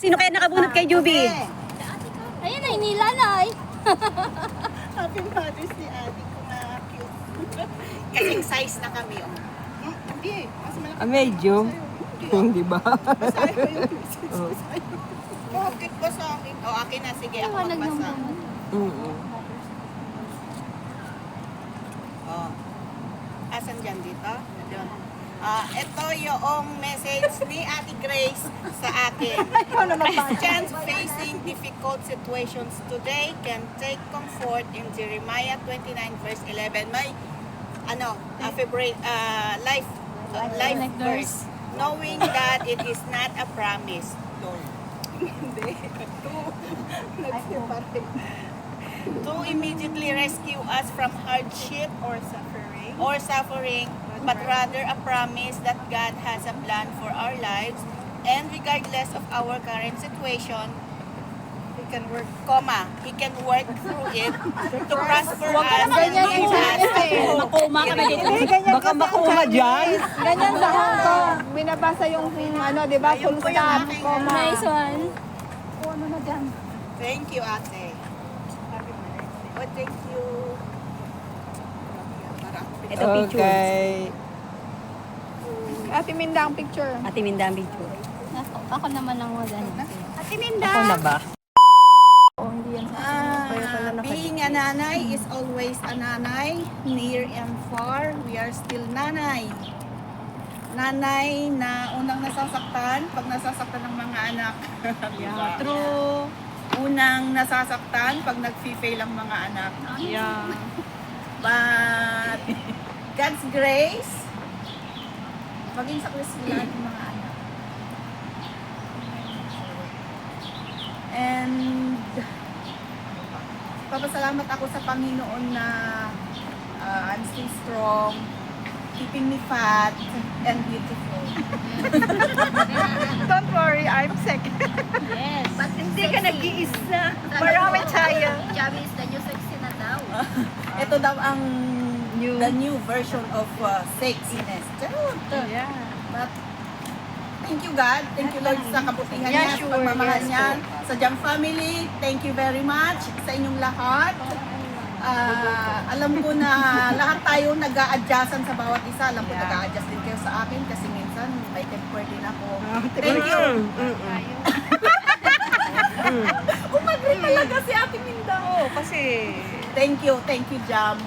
Sino kaya nakabunot kay Juby? Ayun ay, nilalay. Happy Father's Day, ate ko na cute. Kasing size na kami, oh. Hindi, mas malaki. Medyo. Hindi ba? Basahin ko yung message ko sa'yo. Bakit ba sa akin? O, akin na. Sige, ako magbasa. Oh. Asan dyan dito? Diyan. Ito yung message ni Ate Grace sa akin. Christians facing difficult situations today can take comfort in Jeremiah 29 verse 11. May life verse. Knowing that it is not a promise. Hindi. To immediately rescue us from hardship or suffering, but rather a promise that God has a plan for our lives, and regardless of our current situation, He can work through it to prosper us and lead us. Makuma ka na dito. Baka makuha dyan. Ganyan sa Hong Kong. Binabasa yung di ba, full stop, comma. Nice one. Thank you, ate. Happy birthday. Oh, thank you. Ito picture. Okay. Ate Minda ang picture. Ate Minda ang picture. Ako naman ang wala. Ate Minda. Ako na ba? Oh, hindi yan. Being a nanay is always a nanay, near and far. We are still nanay. Nanay na unang nasasaktan pag nasasaktan ng mga anak. Yeah, true. Unang nasasaktan pag nag-fail ang mga anak. Yeah. But God's grace, maging successful lahat ng mga anak. And papasalamat ako sa Panginoon na I'm still strong, keeping me fat and beautiful. Don't worry, I'm sick. Yes. But hindi ka nag-iisa. Marami tayo. Chubby is the new sexy na daw. Ito daw ang the new version of sexiness. Charot. Yeah. But thank you God. Thank you Lord sa kabutihan niya, sa pagmamahal niya. Sa Jam family, thank you very much sa inyong lahat. Alam ko na lahat tayo nag-a-adjustan sa bawat isa. Alam ko nag-a-adjust din kayo sa akin kasi minsan may temper din ako. Thank you. Umagri talaga si Ate Minda. Kasi Thank you Jam.